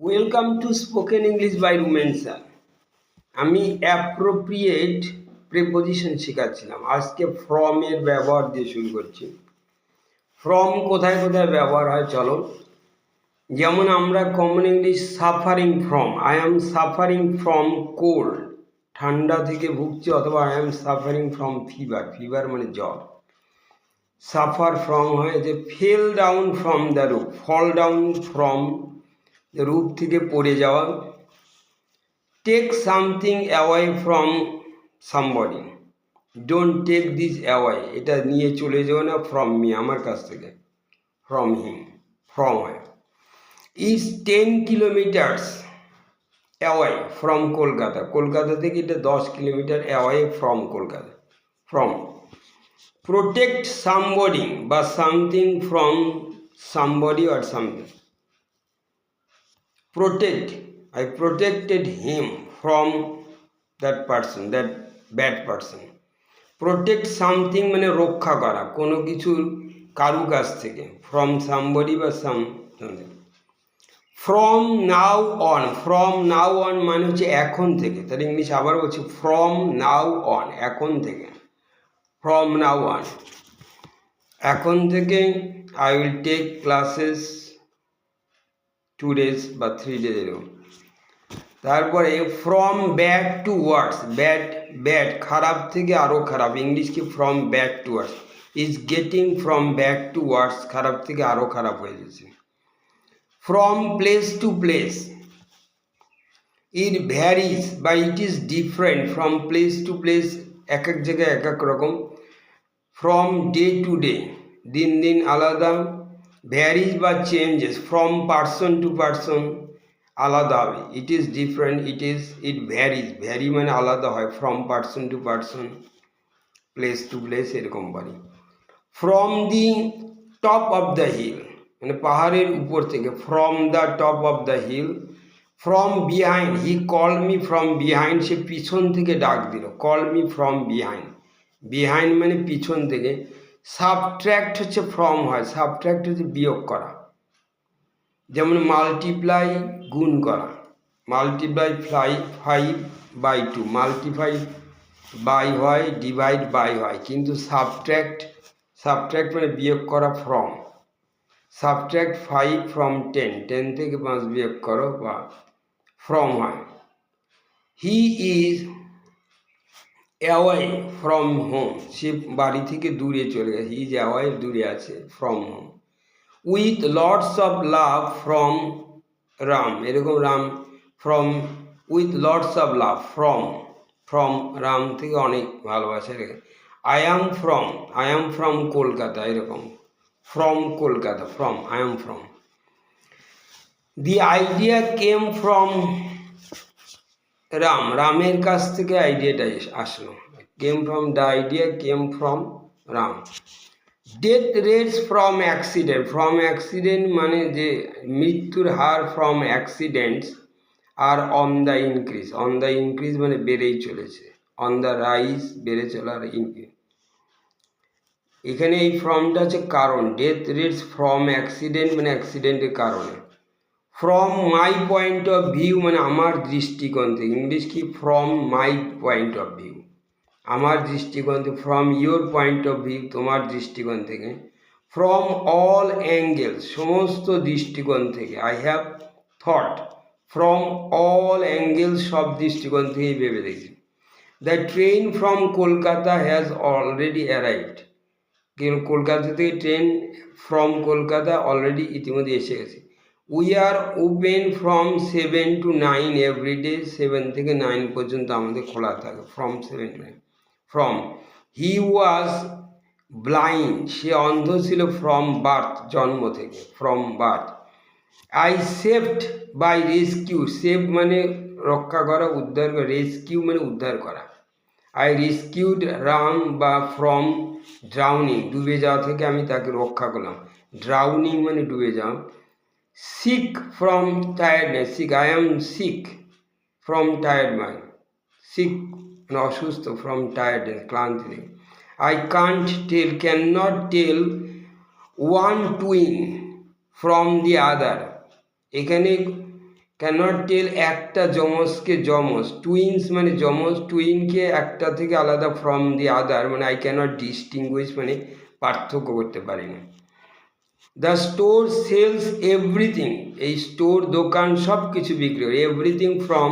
Welcome to spoken English by Rumen sir. আমি appropriate preposition শেখাচ্ছিলাম। আজকে ফ্রম এর ব্যবহার দিয়ে শুরু করছি। ফ্রম কোথায় কোথায় ব্যবহার হয় চলো। যেমন আমরা common English suffering from, I am suffering from cold, ঠান্ডা থেকে ভুগছি, অথবা I am suffering from fever, fever মানে জ্বর। সাফার ফ্রম হয় যে fell down from the roof, fall down from roof থেকে পড়ে যাওয়া। Take something away from somebody, don't take this away, এটা নিয়ে চলে যাও না ফ্রম মি, আমার কাছ থেকে। ফ্রম হিম, ফ্রম হয়। Is 10 kilometres away from Kolkata, Kolkata থেকে এটা 10 kilometre away from Kolkata. From. Protect somebody বা something from somebody or something. Protect, I protected him from that person, that bad person. Protect something মানে রক্ষা করা কোনো কিছুর কারু কাছ থেকে, from somebody বা something. From now on, from now on মানে হচ্ছে এখন থেকে, তার ইংলিশ আবার বলছি from now on, এখন থেকে। From now on, এখন থেকে I will take classes 2 days বা 3 days এরকম। তারপরে from bad to worse, bad bad খারাপ থেকে আরও খারাপ, ইংলিশ কি from bad to worse, is getting from bad to worse, খারাপ থেকে আরও খারাপ হয়ে যাচ্ছে। From place to place, it varies বা it is different from place to place, এক এক জায়গায় এক এক রকম। ফ্রম ডে টু ডে, দিন দিন আলাদা। ভ্যারিজ বা changes from person to person, আলাদা হবে। It is different, it varies, vary মানে আলাদা হয়, from person to person, place to place এরকম পারি। From the top of the hill মানে পাহাড়ের উপর থেকে, from the top of the hill. From behind, he call me from behind, সে পিছন থেকে ডাক দিল, call me from behind, behind মানে পিছন থেকে। সাবট্র্যাক্ট হচ্ছে ফ্রম হয়, সাবট্র্যাক্ট হচ্ছে বিয়োগ করা। যেমন মাল্টিপ্লাই গুণ করা, মাল্টিপ্লাই 5/2, মাল্টিপ্লাই বাই হয়, ডিভাইড বাই হয়, কিন্তু সাবট্র্যাক্ট মানে বিয়োগ করা ফ্রম। সাবট্র্যাক্ট 5 ফ্রম 10, 10 থেকে 5 বিয়োগ করো বা ফ্রম হয়। He is away from home, সে বাড়ি থেকে দূরে চলে গেছে, হি ইজ অ্যাওয়ে দূরে আছে, from home. With lots of love from Ram, এরকম Ram from, with lots of love from Ram থেকে অনেক ভালোবাসা রেখে। আই অ্যাম ফ্রম কলকাতা, এরকম from Kolkata, from I am from. The idea came from Ram, রামের কাছ থেকে আইডিয়াটা আসলো, came from, the idea came from Ram. Death rates from accident মানে যে মৃত্যুর হার from accidents are on the increase মানে বেড়েই চলেছে, অন দ্য রাইজ বেড়ে চলার ইনক্রিজ। এখানে এই ফ্রমটা হচ্ছে কারণ, ডেথ রেটস ফ্রম অ্যাক্সিডেন্ট মানে অ্যাক্সিডেন্টের কারণে। From my point of view মানে আমার দৃষ্টিকোণ থেকে, ইংলিশ কি from my point of view, আমার দৃষ্টিকোণ থেকে। From your point of view, তোমার দৃষ্টিকোণ থেকে। ফ্রম অল অ্যাঙ্গেল, সমস্ত দৃষ্টিকোণ থেকে। I have thought, from all angle, সব দৃষ্টিকোণ থেকেই ভেবে দেখি। The train from Kolkata has already arrived, Kolkata থেকে ট্রেন ফ্রম কলকাতা অলরেডি ইতিমধ্যে এসে গেছে। We are open from 7 to 9 everyday, 7 থেকে 9 পর্যন্ত আমাদের খোলা থাকে, from 7 to 9। From, he was blind, সে অন্ধ ছিল, ফ্রম বার্থ, জন্ম থেকে, from birth. I saved by rescue, save মানে রক্ষা করা, উদ্ধার করা, রেস্কিউ মানে উদ্ধার করা। আই রেস্কিউড রাম বা ফ্রম ড্রাউনিং, ডুবে যাওয়া থেকে আমি তাকে রক্ষা করলাম, ড্রাউনিং মানে ডুবে যাওয়া। Sick from tiredness, I am sick from tired mind, sick মানে অসুস্থ, ফ্রম টায়ার্ডনেস ক্লান্তি থেকে। I can not tell one twin from the other, এখানে ক্যানট টেল একটা যমজকে যমজ, টুইন্স মানে যমজ টুইনকে একটা থেকে আলাদা ফ্রম দি আদার মানে আই ক্যানট ডিস্টিংগুইশ মানে পার্থক্য করতে পারি না। দ্য স্টোর সেলস এভরিথিং, এই স্টোর দোকান সব কিছু বিক্রি করে, এভরিথিং ফ্রম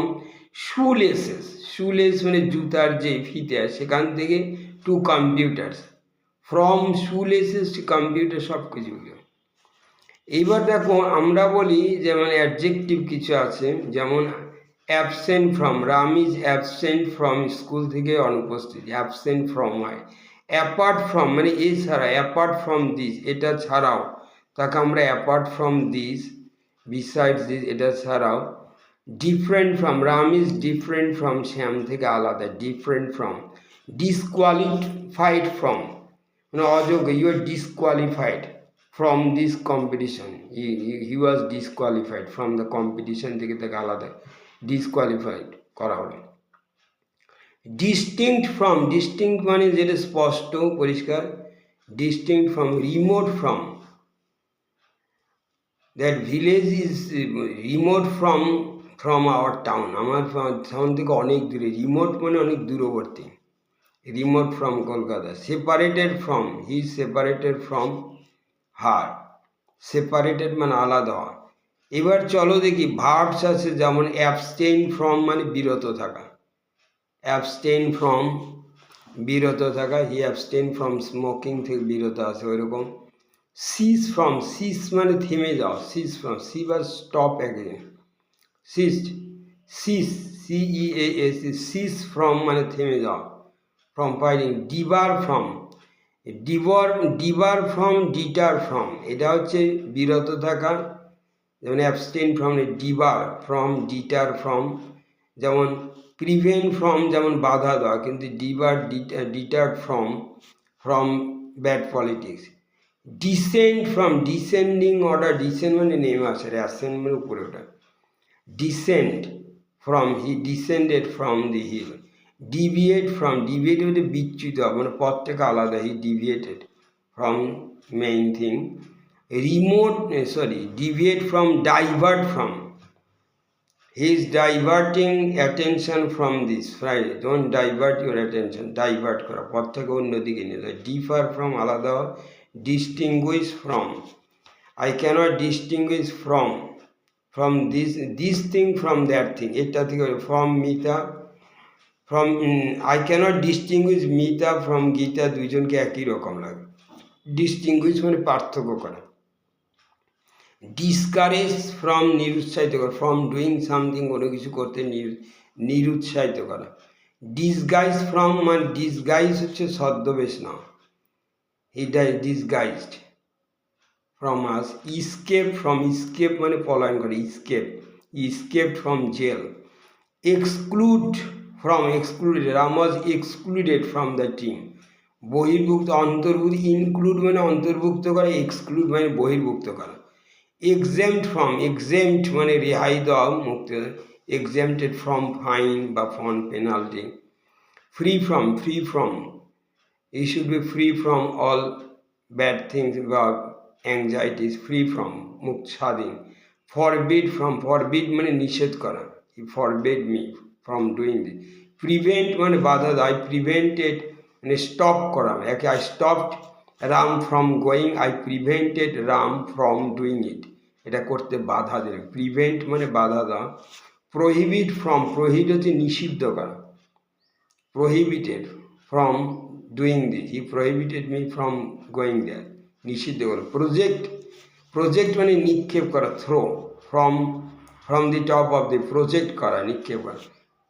শুলেসেস, শুলেস মানে জুতার যে ফিতে সেখান থেকে to computers, from shoelaces to computer সব কিছু বিক্রি করে। এইবার দেখো আমরা বলি যেমন অ্যাডজেক্টিভ কিছু আছে, যেমন absent from, Ram is absent from, school থেকে অনুপস্থিত, অ্যাবসেন্ট ফ্রম হয়। অ্যাপার্ট ফ্রম মানে এছাড়া, অ্যাপার্ট ফ্রম দিস এটা ছাড়াও, তাকে আমরা apart from this, besides this এটা ছাড়াও। Different from, Ram is different from, Shyam থেকে আলাদা, ডিফারেন্ট ফ্রম। ডিসকোয়ালিফাইড ফ্রম মানে অযোগ্য, you are disqualified from this competition, he was disqualified from the competition থেকে তাকে আলাদা ডিসকোয়ালিফাইড করা হলো। ডিস্টিংক্ট ফ্রম, ডিস্টিংক্ট মানে যেটা স্পষ্ট পরিষ্কার, distinct from. Remote from, that village is remote from our town, আমার টাউন থেকে অনেক দূরে, রিমোট মানে অনেক দূরবর্তী, remote from Kolkata. Separated from, he separated from her, separated মানে আলাদা হওয়া। এবার চলো দেখি ভার্বস আছে, যেমন অ্যাবস্টেইন ফ্রম মানে বিরত থাকা, অ্যাবস্টেইন ফ্রম বিরত থাকা, হি অ্যাবস্টেইন ফ্রম স্মোকিং থেকে বিরত আছে ওইরকম। সিজ ফ্রম, সিজ মানে থেমে যাও, সিজ ফ্রম, সি বা stop again, cease, cease CEAS, cease from মানে থেমে যাও, from fighting. Debar from, debar from, deter from এটা হচ্ছে বিরত থাকা, যেমন abstain from, debar from, deter from. যেমন প্রিভেন্ট ফ্রম যেমন বাধা দেওয়া, কিন্তু deter from bad politics. Descend from, descending order, descend মানে নেমে আসে, অ্যাসেন্ড মানে উপরে ওঠা। Descend from, he descended from the hill. Deviate from, deviate মানে বিচ্যুত মানে পথ থেকে আলাদা, he deviated from main thing. Remote deviate from, divert from, he is diverting attention from this, right, don't divert your attention, divert করা, পথ থেকে অন্যদিকে নিয়ে যায়। ডিফার ফ্রম আলাদা হওয়া। Distinguish from, I can't distinguish from this thing from that thing, এটা থেকে। From Mita, from I can't distinguish Mita from Gita, দুইজনকে একই রকম লাগে। ডিস্টিংগুইশ মানে পার্থক্য করা। ডিসকারেজ ফ্রম, নিরুৎসাহিত করা, ফ্রম ডুইং সামথিং কোনো কিছু করতে নিরুৎসাহিত করা। ডিসগাইজ ফ্রম মানে ডিসগাইজ হচ্ছে ছদ্মবেশ নাও, he disguised from us. Escape from, escape মানে পলায়ন করে, escape from jail. Exclude from, excluded, Ram was excluded from the team, বহির্ভুক্ত। অন্তর্ভুক্ত, ইনক্লুড মানে অন্তর্ভুক্ত করা, এক্সক্লুড মানে বহির্ভুক্ত করা। এক্সেম্ট ফ্রম, এক্সেম্ট মানে রেহাই দেওয়া, মুক্ত, এক্সেম্পটেড ফ্রম ফাইন বা from penalty. Free from, we should be free from all bad things বা অ্যাংজাইটিস, ফ্রি ফ্রম মুক্ত, স্বাধীন। ফরবিড ফ্রম, ফরবিড মানে নিষেধ করা, he forbid me from doing this. Prevent মানে বাধা দেয়, আই প্রিভেন্টেড মানে স্টপ করা, একে I stopped Ram from going, I prevented Ram from doing it, এটা করতে বাধা দিল, প্রিভেন্ট মানে বাধা দেওয়া। প্রহিবিট ফ্রম, প্রহিবিট হচ্ছে নিষিদ্ধ করা, prohibited from doing this, he prohibited me from going there, নিষিদ্ধ করা। প্রজেক্ট মানে নিক্ষেপ করা, throw, from the top of the, project করা, নিক্ষেপ করা।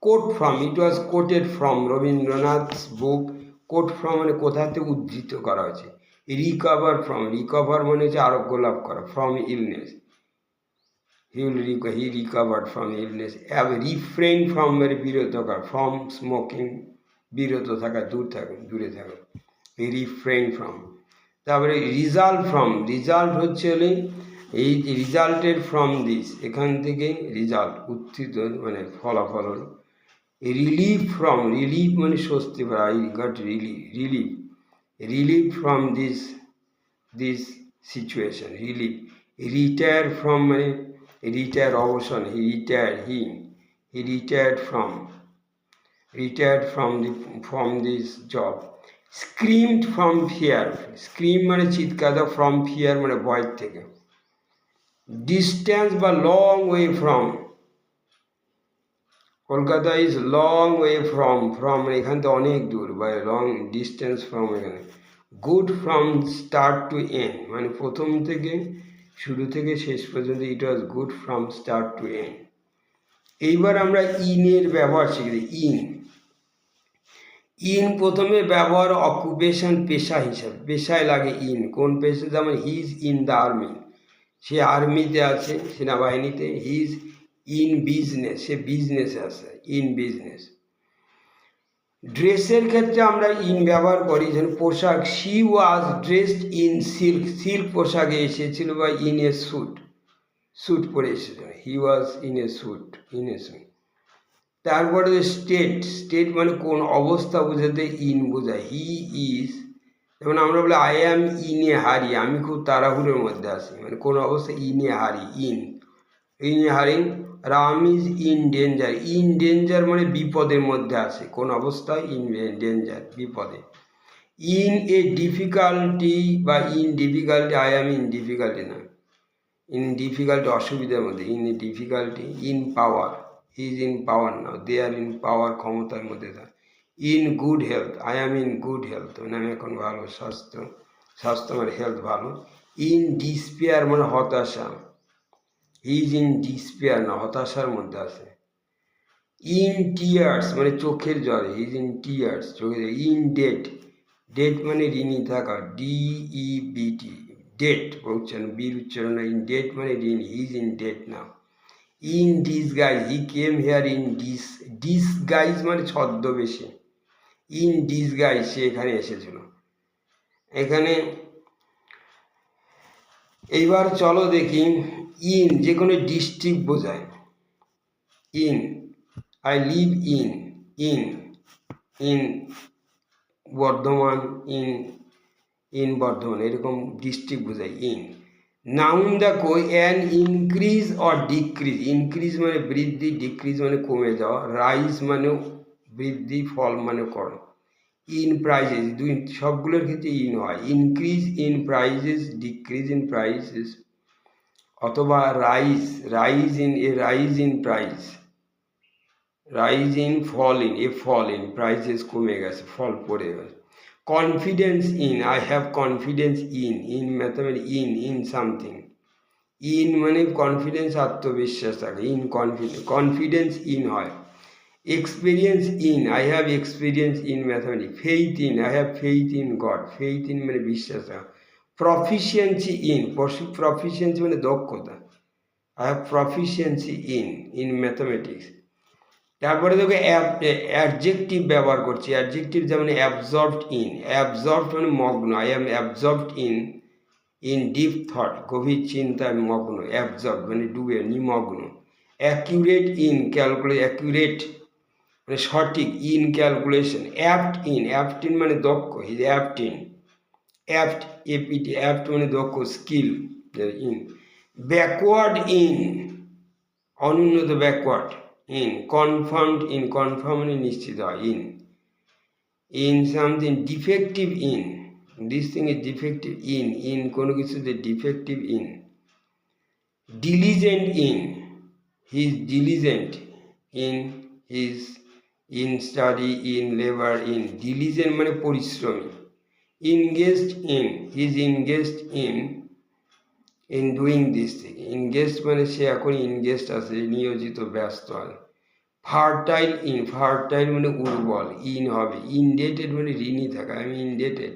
Quote from, it was quoted from Rabindranath book, quote from মানে কোথা থেকে উদ্ধৃত করা হয়েছে। রিকভার ফ্রম, রিকভার মানে হচ্ছে আরোগ্য লাভ করা, from illness, he recovered from illness. Refrain from মানে বিরত করা, ফ্রম স্মোকিং বিরত থাকা, দূরে থাকা, রিফ্রেন ফ্রম। তারপরে রিজাল্ট হচ্ছে হলে এই রিজাল্টেড ফ্রম দিস, এখান থেকে রিজাল্ট উত্থিত মানে ফলাফল হল। রিলিফ ফ্রম, রিলিফ মানে স্বস্তি পাওয়া, I got relief from this situation, relief. Retire from মানে রিটায়ার অবসর, হি retired from this job. Screamed from fear, scream মানে চিৎকার দাও, from fear মানে ভয় থেকে। Distance বা long way from, Kolkata is long way from এখান থেকে অনেক দূর, বাই লং ডিস্টেন্স ফ্রম এখানে। Good from start to end মানে প্রথম থেকে শুরু থেকে শেষ পর্যন্ত, it was good from start to end. এইবার আমরা ইনের ব্যবহার শিখেছি। ইন প্রথমে ব্যবহার অকুপেশন, পেশা হিসাবে, পেশায় লাগে ইন। কোন পেশা? যেমন হিজ ইন দ্য আর্মি, সে আর্মিতে আছে, সেনাবাহিনীতে। হিজ ইন বিজনেস, সে বিজনেসে আছে, ইন বিজনেস। ড্রেসের ক্ষেত্রে আমরা ইন ব্যবহার করি, যেমন পোশাক, she was dressed in silk, silk পোশাকে এসেছিল, বা ইন এ স্যুট পরে এসেছিল, হি ওয়াজ ইন এ স্যুট। তারপরে স্টেট মানে কোন অবস্থা বোঝাতে ইন বোঝায়। হি ইজ, যেমন আমরা বলি আই অ্যাম ইন এ হারি, আমি খুব তাড়াহুড়োর মধ্যে আছি, মানে কোন অবস্থা, in a hurry, in a hurrying. Ram is in danger মানে বিপদের মধ্যে আছে, কোন অবস্থায়, ইন ডেঞ্জার, বিপদে। ইন এ ডিফিকাল্টি বা in difficulty, I am in difficulty না, ইন ডিফিকাল্টি অসুবিধার মধ্যে, in a difficulty. In power, is in power না, দে আর ইন পাওয়ার, ক্ষমতার মধ্যে থাকে। In good health, I am in good health মানে আমি এখন ভালো, স্বাস্থ্য মানে হেলথ ভালো। ইন ডিসপেয়ার মানে হতাশা, ইজ ইন ডিসপেয়ার না, হতাশার মধ্যে আছে। ইন টিয়ার্স মানে চোখের জল, ইজ ইন টিয়ার্স, চোখের। ইন ডেট মানে ঋণী থাকা, DEBT, ডেট উচ্চারণ, বীর উচ্চারণ। ইন ডেট মানে ঋণী, ইজ ইন ডেট না। In disguise, he came here in disguise মানে ছদ্মবেশে, ইন ডিসগাইজ, সে এখানে এসেছিল, এখানে। এইবার চলো দেখি, ইন যে কোনো ডিস্ট্রিক্ট বোঝায়। In, I live in Bardhaman, in Bardhaman, এরকম ডিস্ট্রিক্ট বোঝায় ইন। নাউন দেখো, an increase or decrease, increase মানে বৃদ্ধি, ডিক্রিজ মানে কমে যাওয়া, রাইজ মানে বৃদ্ধি, ফল মানে করো। ইন প্রাইজেস, দুই সবগুলোর ক্ষেত্রে ইন হয়। Increase in prices, decrease in prices, অথবা rise in price, rise in fall in prices, কমে গেছে, ফল পড়ে গেছে। Confidence in, I have confidence in mathematics, in something. In মানে কনফিডেন্স, আত্মবিশ্বাস থাকে, ইন কনফিডেন্স ইন হয়। Experience in, I have experience in mathematics. Faith in, I have faith in God, faith in মানে বিশ্বাস থাকা। Proficiency proficiency মানে দক্ষতা, I have proficiency in mathematics. তারপরে দেখো অ্যাডজেক্টিভ ব্যবহার করছি, অ্যাডজেক্টিভ যেমন অ্যাবজর্বড মানে মগ্ন, I am absorbed in deep thought, গভীর চিন্তায় মগ্ন, অ্যাবজর্ব মানে ডুবে, নিমগ্ন। অ্যাকিউরেট অ্যাকিউরেট মানে সঠিক, ইন ক্যালকুলেশন। অ্যাপ্ট ইন মানে দক্ষ, হিজ অ্যাপ্ট APT, অ্যাপ্ট মানে দক্ষ, স্কিল, ইন। ব্যাকওয়ার্ড ইন অনুন্নত, ব্যাকওয়ার্ড ইন। কনফার্ম মানে নিশ্চিত হয়, in something. Defective in, this thing is defective in কোনো কিছুতে defective in. Diligent in, he is diligent in study, in labour, in. Diligent মানে পরিশ্রমী। Engaged in, he is engaged in doing this thing, engaged মানে সে এখন engaged আছে, নিয়োজিত, ব্যস্ত আছে। ফার্টাইল মানে উর্বর, ইন হবে। ইনডেটেড মানে ঋণী থাকা, আমি indebted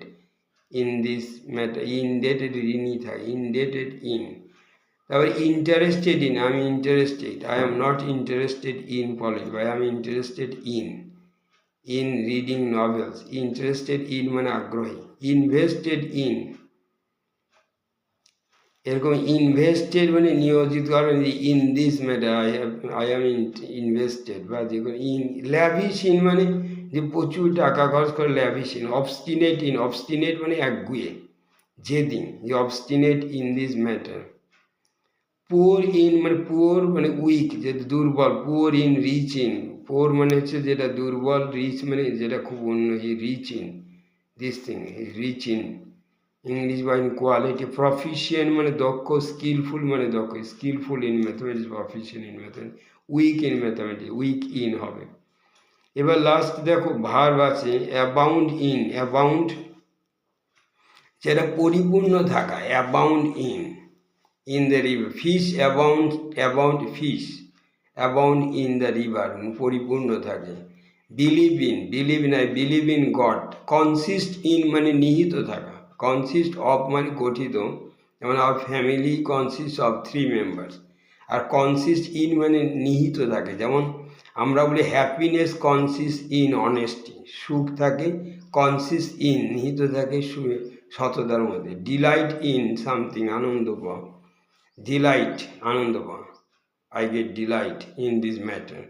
in this matter, indebted ঋণী থাকা, ইনডেটেড ইন। তারপরে ইন্টারেস্টেড ইন, আমি interested, I am not interested in politics, I am interested in reading novels. Interested in মানে আগ্রহী। ইনভেস্টেড ইন, এরকম ইনভেস্টেড মানে নিয়োজিত করবেন, in this matter I am invested, বা যে কোনো। ল্যাভিশ ইন মানে যে প্রচুর টাকা খরচ করে, ল্যাভিশ ইন। অবস্টিনেট মানে একগুঁয়ে, জেদি, যে obstinate in this matter. Poor in মানে পুয়ার মানে উইক, যে দুর্বল, poor in rich in, poor মানে হচ্ছে যেটা দুর্বল, রিচ মানে যেটা খুব উন্নতি, rich in this thing, rich in English বা ইন কোয়ালিটি, প্রফিশিয়েন্ট মানে দক্ষ, স্কিলফুল মানে দক্ষ, skillful in mathematics, proficient in mathematics, weak in mathematics, weak in হবে। এবার লাস্ট দেখো ভার্ব আছে অ্যাবাউন্ড ইন, অ্যাবাউন্ড যেটা পরিপূর্ণ থাকা, abound in the river, fish abound fish abound in the river, পরিপূর্ণ থাকে। Believe in God, consist in মানে নিহিত থাকা, কনসিস্ট অফ মানে গঠিত, যেমন our family consist of 3 members, আর কনসিস্ট ইন মানে নিহিত থাকে, যেমন আমরা বলি হ্যাপিনেস কনসিস্ট ইন অনেস্টি, সুখ থাকে কনসিস্ট ইন নিহিত থাকে সততার মধ্যে। ডিলাইট ইন সামথিং আনন্দ পাওয়া, ডিলাইট আনন্দ পাওয়া, I get delight in this matter.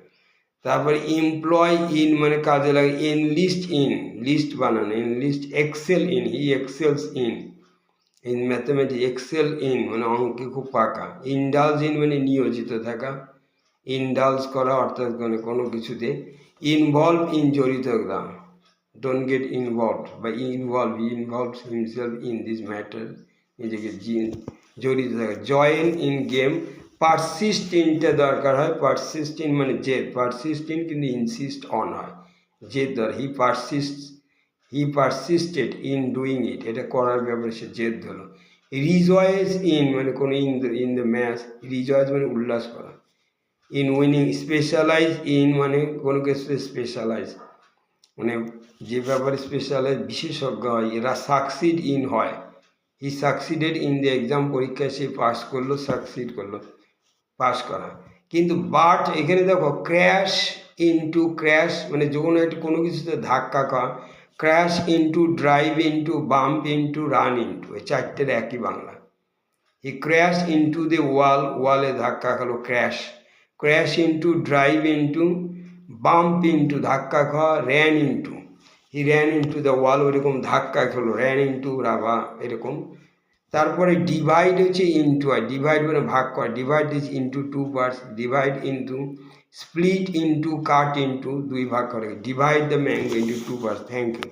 তারপরে এমপ্লয় ইন মানে কাজে লাগে, এনলিস্ট ইন লিস্ট বানানো, enlist, excel in he excels in mathematics, excel in মানে অঙ্কে খুব পাকা। ইন্ডালজ ইন মানে নিয়োজিত থাকা, ইন্ডালজ করা অর্থাৎ মানে কোনো কিছুতে। ইনভলভ ইন জড়িত থাকা, ডোন্ট গেট ইনভলভ বা involve himself in this matter, নিজেকে জড়িত থাকা। জয়েন ইন গেম, পারসিস্ট ইনটা দরকার হয়, পারসিস্ট ইন মানে জেদ, পারসিস্ট ইন কিন্তু ইনসিস্ট অন হয়, জেদ দর, হি পারসিস্টেড ইন ডুইং ইট, এটা করার ব্যাপারে সে জেদ ধরল। রিজয়েস ইন মানে কোনো ইন দ্য ম্যাচ, রিজয়েস মানে উল্লাস করা। ইন উইনিং, স্পেশালাইজ ইন মানে কোনো কিছু স্পেশালাইজ মানে যে ব্যাপারে স্পেশালাইজ বিশেষজ্ঞ হয়, এরা সাকসিড ইন হয়, হি সাকসিডেড ইন দ্য এক্সাম, পরীক্ষায় সে পাস করলো, সাকসিড করলো, পাস করা। কিন্তু বাট এখানে দেখো ক্র্যাশ ইনটু, ক্র্যাশ মানে যখন একটা কোনো কিছুতে ধাক্কা খাওয়া, crash into, drive into, bump into, run into, এই চারটের একই Bangla. He crash into the wall, ওয়ালে ধাক্কা খালো, crash. Crash into, drive into, bump into ধাক্কা খাওয়া, ran into, he ran into the wall, ওইরকম ধাক্কা খেলো, র্যান ইনটু রাবা এরকম। তারপরে ডিভাইড হচ্ছে ইনটু হয়, ডিভাইড মানে ভাগ করা, divide is into 2 parts, divide into, split into, cut into, 2 ভাগ করে, divide the mango into 2 parts. Thank you.